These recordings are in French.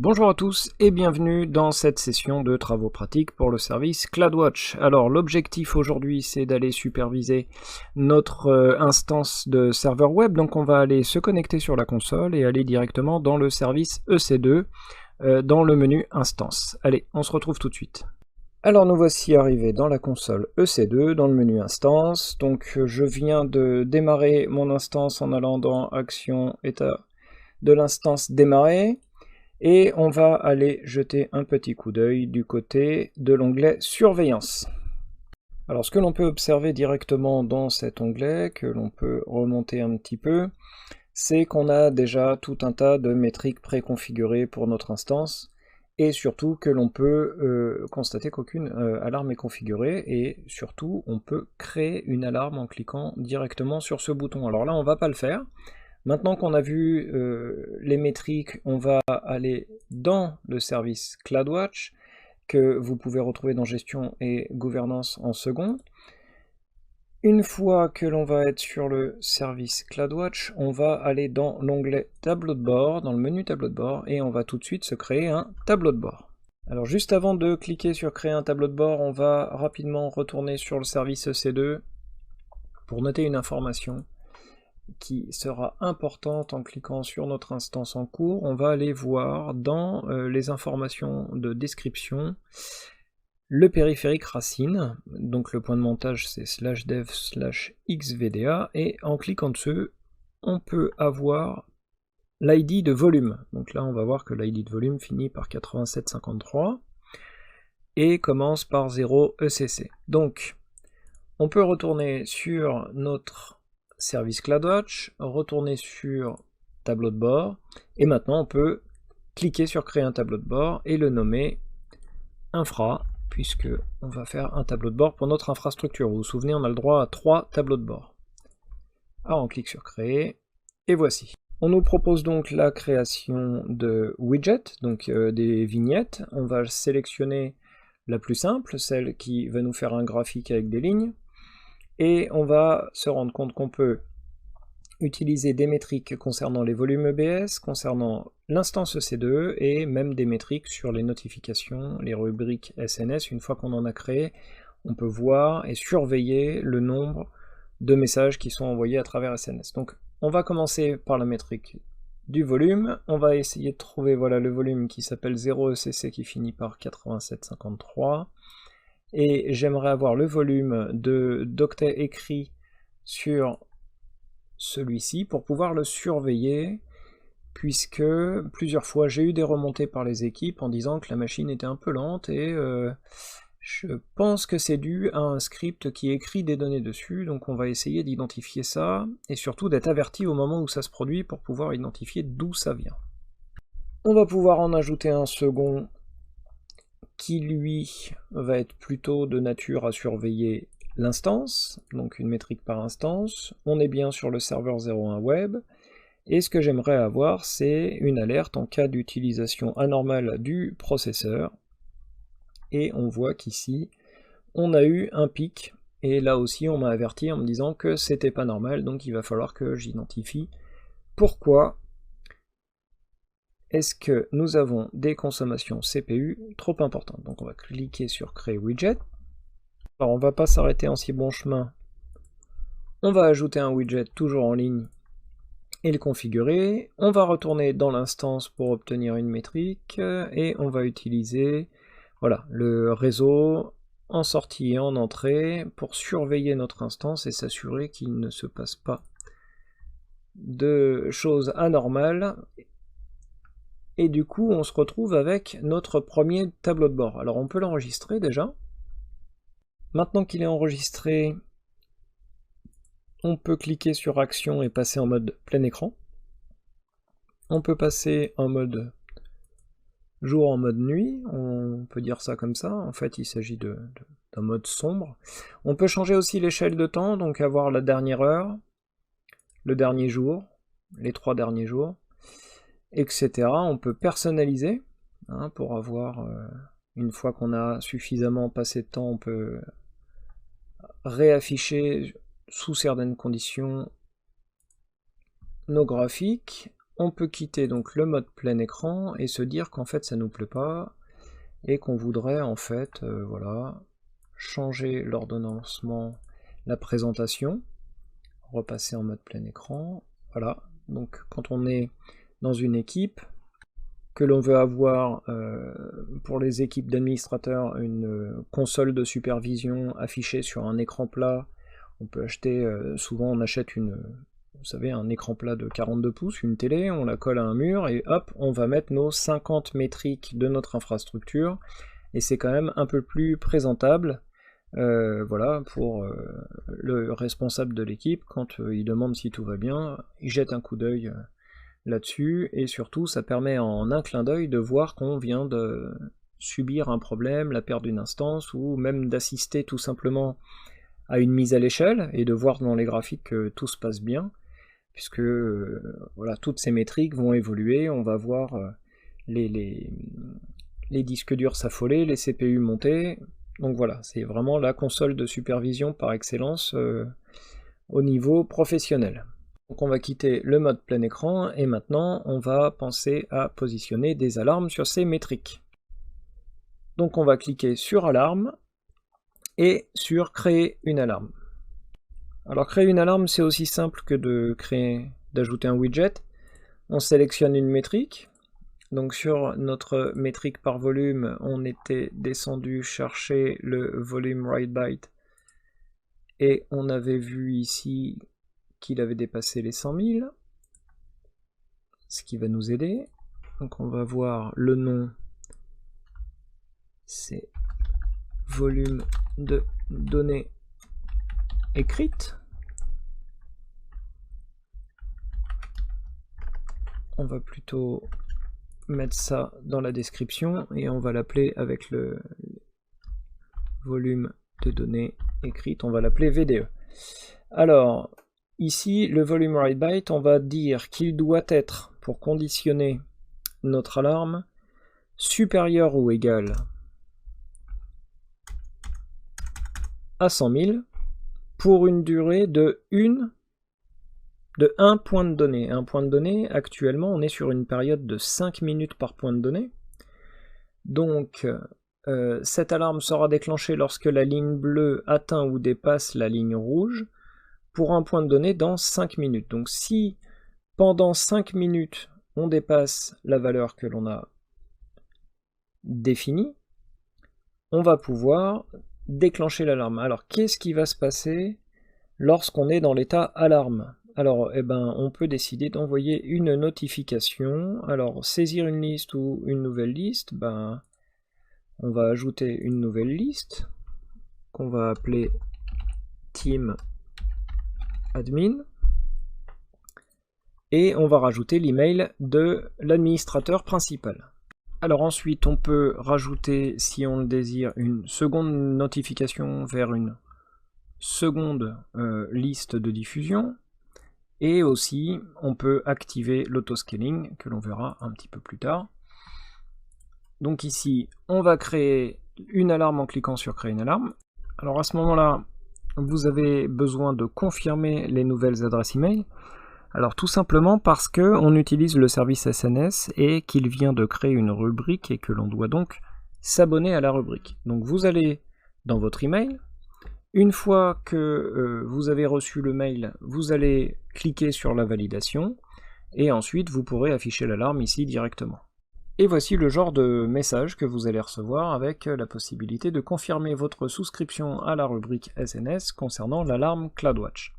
Bonjour à tous et bienvenue dans cette session de travaux pratiques pour le service CloudWatch. Alors l'objectif aujourd'hui c'est d'aller superviser notre instance de serveur web, donc on va aller se connecter sur la console et aller directement dans le service EC2 dans le menu instance. Allez, on se retrouve tout de suite. Alors nous voici arrivés dans la console EC2, dans le menu instance. Donc je viens de démarrer mon instance en allant dans Action, État de l'instance démarrer. Et on va aller jeter un petit coup d'œil du côté de l'onglet Surveillance. Alors ce que l'on peut observer directement dans cet onglet, que l'on peut remonter un petit peu, c'est qu'on a déjà tout un tas de métriques préconfigurées pour notre instance, et surtout que l'on peut constater qu'aucune alarme est configurée, et surtout on peut créer une alarme en cliquant directement sur ce bouton. Alors là on ne va pas le faire. Maintenant qu'on a vu les métriques, on va aller dans le service CloudWatch, que vous pouvez retrouver dans Gestion et Gouvernance en second. Une fois que l'on va être sur le service CloudWatch, on va aller dans l'onglet Tableau de bord, dans le menu Tableau de bord, et on va tout de suite se créer un tableau de bord. Alors juste avant de cliquer sur Créer un tableau de bord, on va rapidement retourner sur le service EC2 pour noter une information qui sera importante en cliquant sur notre instance en cours. On va aller voir dans les informations de description le périphérique racine, donc le point de montage c'est /dev/xvda, et en cliquant dessus on peut avoir l'ID de volume. Donc là on va voir que l'ID de volume finit par 8753 et commence par 0 ECC. Donc on peut retourner sur notre service CloudWatch, retourner sur tableau de bord, et maintenant on peut cliquer sur créer un tableau de bord et le nommer infra, puisque on va faire un tableau de bord pour notre infrastructure. Vous vous souvenez, on a le droit à 3 tableaux de bord. Alors on clique sur créer, et voici. On nous propose donc la création de widgets, donc des vignettes. On va sélectionner la plus simple, celle qui va nous faire un graphique avec des lignes. Et on va se rendre compte qu'on peut utiliser des métriques concernant les volumes EBS, concernant l'instance EC2, et même des métriques sur les notifications, les rubriques SNS. Une fois qu'on en a créé, on peut voir et surveiller le nombre de messages qui sont envoyés à travers SNS. Donc on va commencer par la métrique du volume. On va essayer de trouver le volume qui s'appelle 0 ECC qui finit par 8753. Et j'aimerais avoir le volume d'octets écrit sur celui-ci pour pouvoir le surveiller, puisque plusieurs fois j'ai eu des remontées par les équipes en disant que la machine était un peu lente, et je pense que c'est dû à un script qui écrit des données dessus. Donc on va essayer d'identifier ça, et surtout d'être averti au moment où ça se produit pour pouvoir identifier d'où ça vient. On va pouvoir en ajouter un second qui lui va être plutôt de nature à surveiller l'instance, donc une métrique par instance. On est bien sur le serveur 01 web, et ce que j'aimerais avoir, c'est une alerte en cas d'utilisation anormale du processeur, et on voit qu'ici, on a eu un pic, et là aussi on m'a averti en me disant que c'était pas normal, donc il va falloir que j'identifie pourquoi est-ce que nous avons des consommations CPU trop importantes. Donc on va cliquer sur Créer widget. Alors on ne va pas s'arrêter en si bon chemin. On va ajouter un widget toujours en ligne et le configurer. On va retourner dans l'instance pour obtenir une métrique, et on va utiliser le réseau en sortie et en entrée pour surveiller notre instance et s'assurer qu'il ne se passe pas de choses anormales. Et du coup, on se retrouve avec notre premier tableau de bord. Alors on peut l'enregistrer déjà. Maintenant qu'il est enregistré, on peut cliquer sur Action et passer en mode plein écran. On peut passer en mode jour, en mode nuit, on peut dire ça comme ça. En fait, il s'agit d'un mode sombre. On peut changer aussi l'échelle de temps, donc avoir la dernière heure, le dernier jour, les 3 derniers jours, etc. On peut personnaliser, pour avoir, une fois qu'on a suffisamment passé de temps, on peut réafficher sous certaines conditions nos graphiques. on peut quitter donc le mode plein écran et se dire qu'en fait ça nous plaît pas et qu'on voudrait en fait voilà, changer l'ordonnancement, la présentation, repasser en mode plein écran. Voilà, donc quand on est dans une équipe, que l'on veut avoir pour les équipes d'administrateurs une console de supervision affichée sur un écran plat, on peut acheter, souvent on achète vous savez, un écran plat de 42 pouces, une télé, on la colle à un mur et hop, on va mettre nos 50 métriques de notre infrastructure et c'est quand même un peu plus présentable. Voilà, pour le responsable de l'équipe, quand il demande si tout va bien, il jette un coup d'œil là-dessus, et surtout ça permet en un clin d'œil de voir qu'on vient de subir un problème, la perte d'une instance, ou même d'assister tout simplement à une mise à l'échelle, et de voir dans les graphiques que tout se passe bien, puisque voilà, toutes ces métriques vont évoluer, on va voir les disques durs s'affoler, les CPU monter. Donc voilà, c'est vraiment la console de supervision par excellence au niveau professionnel. Donc on va quitter le mode plein écran et maintenant on va penser à positionner des alarmes sur ces métriques. Donc on va cliquer sur alarme et sur créer une alarme. Alors créer une alarme, c'est aussi simple que d'ajouter un widget. On sélectionne une métrique. Donc sur notre métrique par volume, on était descendu chercher le volume write byte et on avait vu ici qu'il avait dépassé les 100 000, ce qui va nous aider. Donc on va voir le nom, c'est volume de données écrites. On va plutôt mettre ça dans la description et on va l'appeler avec le volume de données écrites, on va l'appeler VDE. Alors, ici, le volume write byte, on va dire qu'il doit être, pour conditionner notre alarme, supérieur ou égal à 100 000 pour une durée de 1 point de données. Un point de données, actuellement, on est sur une période de 5 minutes par point de données. Donc, cette alarme sera déclenchée lorsque la ligne bleue atteint ou dépasse la ligne rouge pour un point de données dans 5 minutes. Donc si pendant 5 minutes on dépasse la valeur que l'on a définie, on va pouvoir déclencher l'alarme. Alors qu'est-ce qui va se passer lorsqu'on est dans l'état alarme? Alors on peut décider d'envoyer une notification. Alors saisir une liste ou une nouvelle liste, on va ajouter une nouvelle liste qu'on va appeler team admin et on va rajouter l'email de l'administrateur principal. Alors ensuite on peut rajouter, si on le désire, une seconde notification vers une seconde liste de diffusion et aussi on peut activer l'autoscaling que l'on verra un petit peu plus tard. Donc ici, on va créer une alarme en cliquant sur créer une alarme. Alors à ce moment-là, vous avez besoin de confirmer les nouvelles adresses email. Alors tout simplement parce qu'on utilise le service SNS et qu'il vient de créer une rubrique et que l'on doit donc s'abonner à la rubrique. Donc vous allez dans votre email. Une fois que vous avez reçu le mail, vous allez cliquer sur la validation et ensuite vous pourrez afficher l'alarme ici directement. Et voici le genre de message que vous allez recevoir avec la possibilité de confirmer votre souscription à la rubrique SNS concernant l'alarme CloudWatch.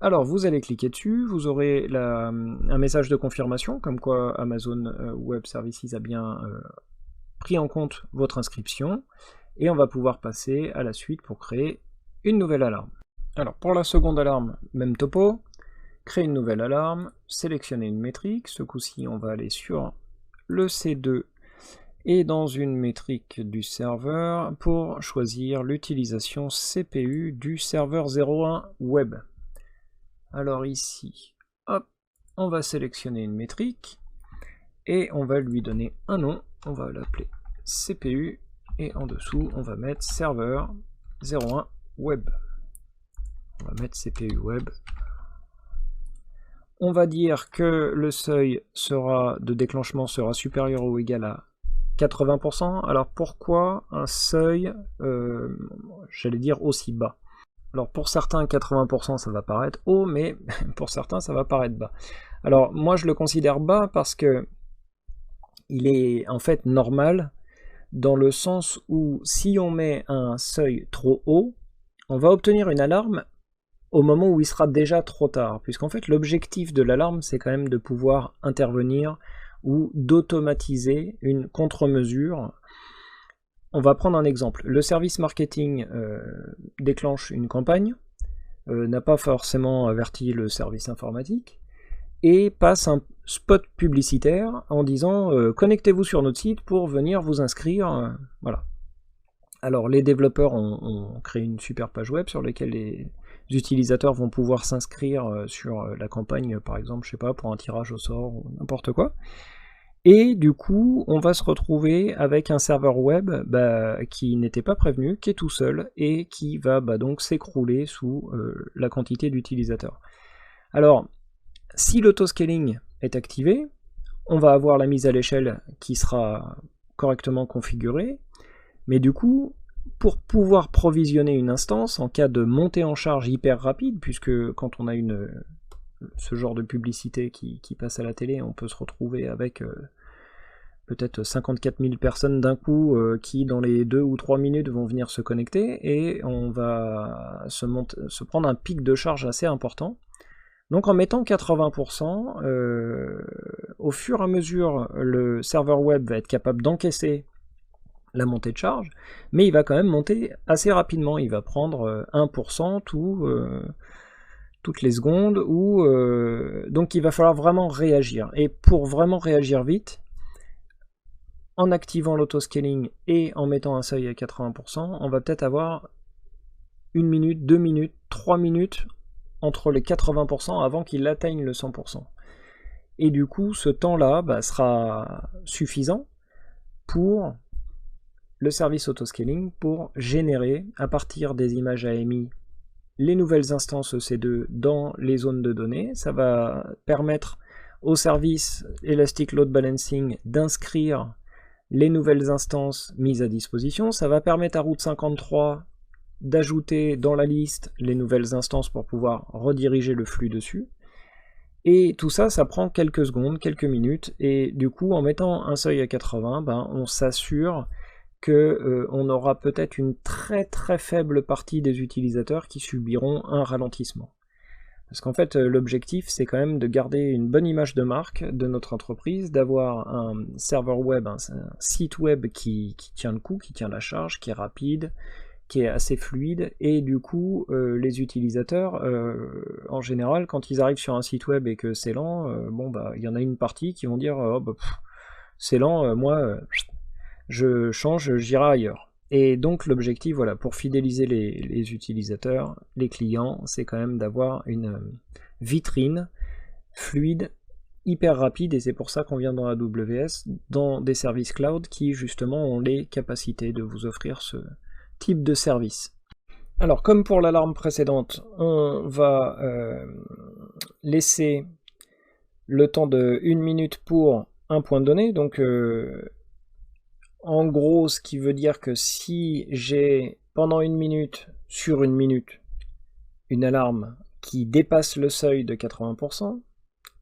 Alors vous allez cliquer dessus, vous aurez un message de confirmation comme quoi Amazon Web Services a bien pris en compte votre inscription et on va pouvoir passer à la suite pour créer une nouvelle alarme. Alors pour la seconde alarme, même topo, créer une nouvelle alarme, sélectionner une métrique, ce coup-ci on va aller sur le C2 et dans une métrique du serveur pour choisir l'utilisation CPU du serveur 01 web. Alors ici, hop, on va sélectionner une métrique et on va lui donner un nom, on va l'appeler CPU et en dessous on va mettre serveur 01 web. On va mettre CPU web. on va dire que le seuil de déclenchement sera supérieur ou égal à 80%. Alors pourquoi un seuil, j'allais dire, aussi bas? Alors pour certains, 80% ça va paraître haut, mais pour certains ça va paraître bas. Alors moi je le considère bas parce que il est en fait normal, dans le sens où si on met un seuil trop haut, on va obtenir une alarme au moment où il sera déjà trop tard, puisqu'en fait l'objectif de l'alarme c'est quand même de pouvoir intervenir ou d'automatiser une contre-mesure. On va prendre un exemple. Le service marketing déclenche une campagne, n'a pas forcément averti le service informatique, et passe un spot publicitaire en disant connectez-vous sur notre site pour venir vous inscrire. Voilà. Alors les développeurs ont créé une super page web sur laquelle les utilisateurs vont pouvoir s'inscrire sur la campagne, par exemple, je sais pas, pour un tirage au sort ou n'importe quoi. Et du coup, on va se retrouver avec un serveur web qui n'était pas prévenu, qui est tout seul, et qui va donc s'écrouler sous la quantité d'utilisateurs. Alors, si l'autoscaling est activé, on va avoir la mise à l'échelle qui sera correctement configurée, mais du coup, pour pouvoir provisionner une instance en cas de montée en charge hyper rapide, puisque quand on a ce genre de publicité qui passe à la télé, on peut se retrouver avec peut-être 54 000 personnes d'un coup qui dans les 2 ou 3 minutes vont venir se connecter, et on va se prendre un pic de charge assez important. Donc en mettant 80%, au fur et à mesure, le serveur web va être capable d'encaisser la montée de charge, mais il va quand même monter assez rapidement. Il va prendre 1% toutes les secondes, donc il va falloir vraiment réagir. Et pour vraiment réagir vite, en activant l'autoscaling et en mettant un seuil à 80%, on va peut-être avoir 1 minute, 2 minutes, 3 minutes entre les 80% avant qu'il atteigne le 100%. Et du coup, ce temps-là sera suffisant pour le service autoscaling pour générer, à partir des images AMI, les nouvelles instances EC2 dans les zones de données. Ça va permettre au service Elastic Load Balancing d'inscrire les nouvelles instances mises à disposition. Ça va permettre à Route 53 d'ajouter dans la liste les nouvelles instances pour pouvoir rediriger le flux dessus. Et tout ça, ça prend quelques secondes, quelques minutes, et du coup, en mettant un seuil à 80, on s'assure qu'on aura peut-être une très très faible partie des utilisateurs qui subiront un ralentissement. Parce qu'en fait, l'objectif, c'est quand même de garder une bonne image de marque de notre entreprise, d'avoir un serveur web, un site web qui tient le coup, qui tient la charge, qui est rapide, qui est assez fluide, et du coup, les utilisateurs, en général, quand ils arrivent sur un site web et que c'est lent, il y en a une partie qui vont dire c'est lent, moi, je change, j'irai ailleurs. Et donc l'objectif, voilà, pour fidéliser les utilisateurs, les clients, c'est quand même d'avoir une vitrine fluide, hyper rapide, et c'est pour ça qu'on vient dans AWS, dans des services cloud qui justement ont les capacités de vous offrir ce type de service. Alors comme pour l'alarme précédente, on va laisser le temps de 1 minute pour un point de données, donc en gros, ce qui veut dire que si j'ai pendant 1 minute, sur 1 minute, une alarme qui dépasse le seuil de 80%,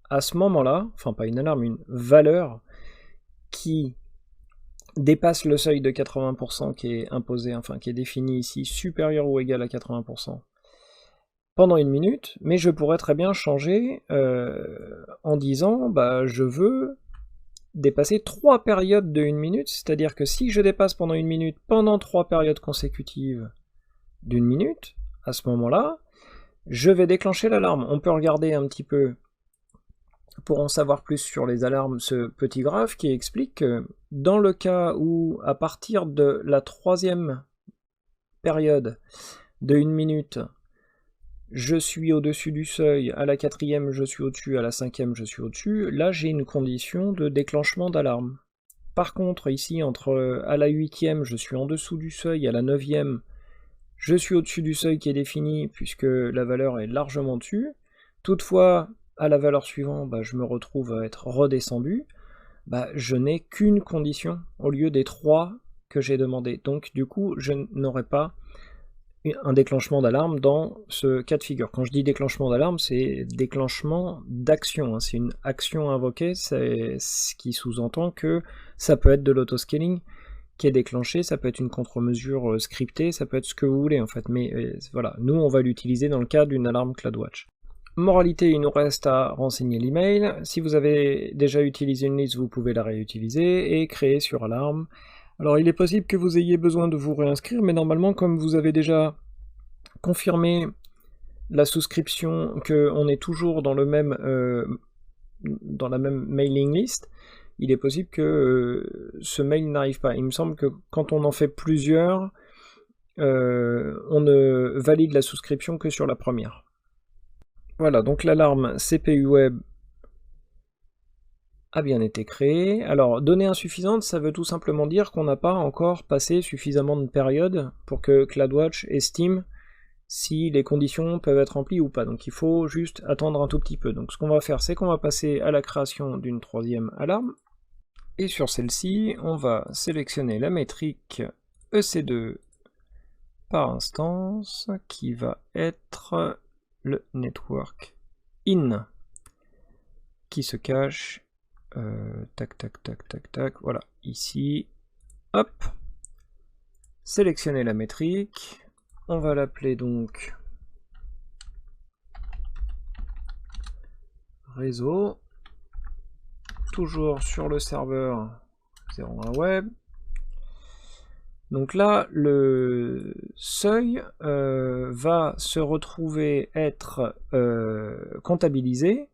à ce moment-là, enfin pas une alarme, une valeur qui dépasse le seuil de 80% qui est imposé, enfin qui est défini ici, supérieur ou égal à 80%, pendant 1 minute, mais je pourrais très bien changer en disant je veux dépasser 3 périodes de 1 minute, c'est-à-dire que si je dépasse pendant 1 minute, pendant 3 périodes consécutives d'1 minute, à ce moment-là, je vais déclencher l'alarme. On peut regarder un petit peu, pour en savoir plus sur les alarmes, ce petit graphe qui explique que dans le cas où, à partir de la 3e période de 1 minute, je suis au-dessus du seuil, à la 4e je suis au-dessus, à la 5e je suis au-dessus, là j'ai une condition de déclenchement d'alarme. Par contre ici, à la 8e je suis en dessous du seuil, à la 9e je suis au-dessus du seuil qui est défini puisque la valeur est largement dessus. Toutefois, à la valeur suivante, bah, je me retrouve à être redescendu, bah, je n'ai qu'une condition au lieu des 3 que j'ai demandé. Donc du coup, je n'aurai pas un déclenchement d'alarme dans ce cas de figure. Quand je dis déclenchement d'alarme, c'est déclenchement d'action, hein. C'est une action invoquée, c'est ce qui sous-entend que ça peut être de l'autoscaling qui est déclenché, ça peut être une contre-mesure scriptée, ça peut être ce que vous voulez en fait, mais voilà, nous on va l'utiliser dans le cas d'une alarme CloudWatch. Moralité, il nous reste à renseigner l'email. Si vous avez déjà utilisé une liste, vous pouvez la réutiliser et créer sur alarme. Alors il est possible que vous ayez besoin de vous réinscrire, mais normalement comme vous avez déjà confirmé la souscription, qu'on est toujours dans, dans la même mailing list, il est possible que ce mail n'arrive pas. Il me semble que quand on en fait plusieurs, on ne valide la souscription que sur la première. Voilà, donc l'alarme CPU Web a bien été créée. Alors, données insuffisantes, ça veut tout simplement dire qu'on n'a pas encore passé suffisamment de période pour que CloudWatch estime si les conditions peuvent être remplies ou pas. Donc il faut juste attendre un tout petit peu. Donc ce qu'on va faire, c'est qu'on va passer à la création d'une troisième alarme. Et sur celle-ci, on va sélectionner la métrique EC2 par instance, qui va être le network in, qui se cache, tac, tac, tac, tac, tac, voilà, ici, hop, sélectionner la métrique, on va l'appeler donc réseau, toujours sur le serveur 01 web. Donc là, le seuil va se retrouver être comptabilisé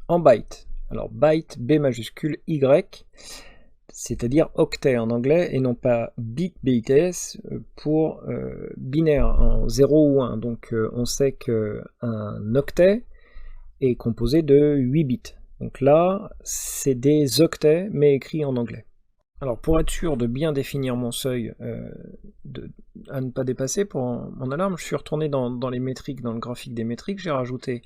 en bytes. Alors byte, B majuscule, Y, c'est-à-dire octet en anglais, et non pas bit, BITS, pour binaire, en 0 ou 1. Donc on sait qu'un octet est composé de 8 bits. Donc là, c'est des octets, mais écrits en anglais. Alors pour être sûr de bien définir mon seuil à ne pas dépasser pour mon alarme, je suis retourné dans les métriques, dans le graphique des métriques, j'ai rajouté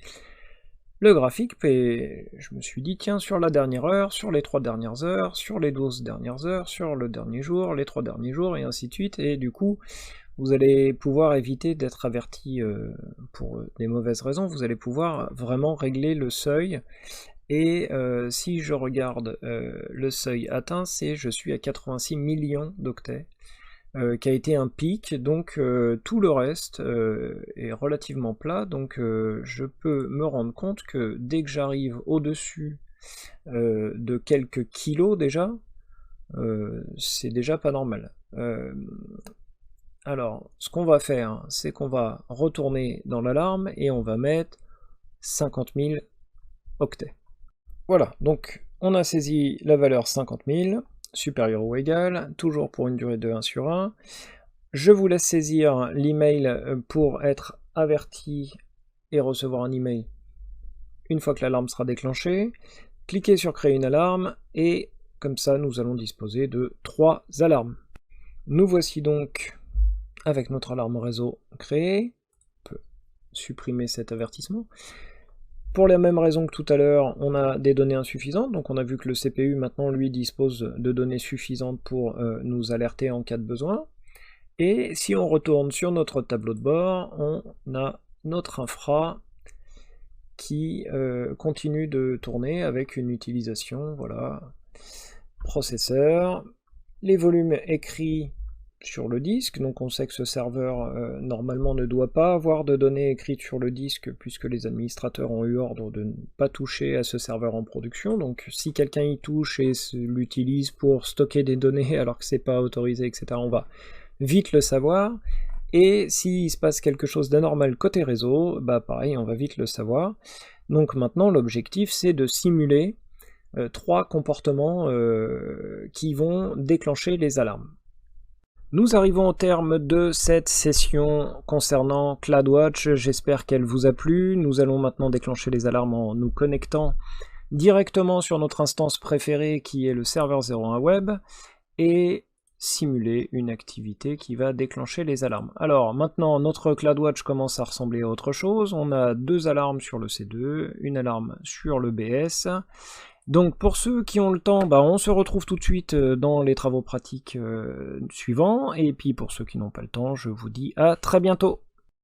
le graphique, et je me suis dit, tiens, sur la dernière heure, sur les 3 dernières heures, sur les 12 dernières heures, sur le dernier jour, les 3 derniers jours, et ainsi de suite, et du coup, vous allez pouvoir éviter d'être averti pour des mauvaises raisons, vous allez pouvoir vraiment régler le seuil, et si je regarde le seuil atteint, je suis à 86 millions d'octets, qui a été un pic, donc tout le reste est relativement plat, donc je peux me rendre compte que dès que j'arrive au-dessus de quelques kilos déjà, c'est déjà pas normal. Alors, ce qu'on va faire, c'est qu'on va retourner dans l'alarme et on va mettre 50 000 octets. Voilà, donc on a saisi la valeur 50 000, supérieur ou égal, toujours pour une durée de 1 sur 1. Je vous laisse saisir l'email pour être averti et recevoir un email une fois que l'alarme sera déclenchée. Cliquez sur créer une alarme et comme ça nous allons disposer de 3 alarmes. Nous voici donc avec notre alarme réseau créée. On peut supprimer cet avertissement. Pour les mêmes raisons que tout à l'heure, on a des données insuffisantes, donc on a vu que le CPU maintenant lui dispose de données suffisantes pour nous alerter en cas de besoin. Et si on retourne sur notre tableau de bord, on a notre infra qui continue de tourner avec une utilisation, voilà, processeur, les volumes écrits sur le disque, donc on sait que ce serveur normalement ne doit pas avoir de données écrites sur le disque puisque les administrateurs ont eu ordre de ne pas toucher à ce serveur en production, donc si quelqu'un y touche et l'utilise pour stocker des données alors que c'est pas autorisé, etc., on va vite le savoir, et s'il se passe quelque chose d'anormal côté réseau, bah pareil, on va vite le savoir. Donc maintenant l'objectif c'est de simuler 3 comportements qui vont déclencher les alarmes. Nous arrivons au terme de cette session concernant CloudWatch, j'espère qu'elle vous a plu. Nous allons maintenant déclencher les alarmes en nous connectant directement sur notre instance préférée qui est le serveur 01 web. Et simuler une activité qui va déclencher les alarmes. Alors maintenant notre CloudWatch commence à ressembler à autre chose, on a 2 alarmes sur le C2, une alarme sur le BS. Donc pour ceux qui ont le temps, on se retrouve tout de suite dans les travaux pratiques suivants, et puis pour ceux qui n'ont pas le temps, je vous dis à très bientôt.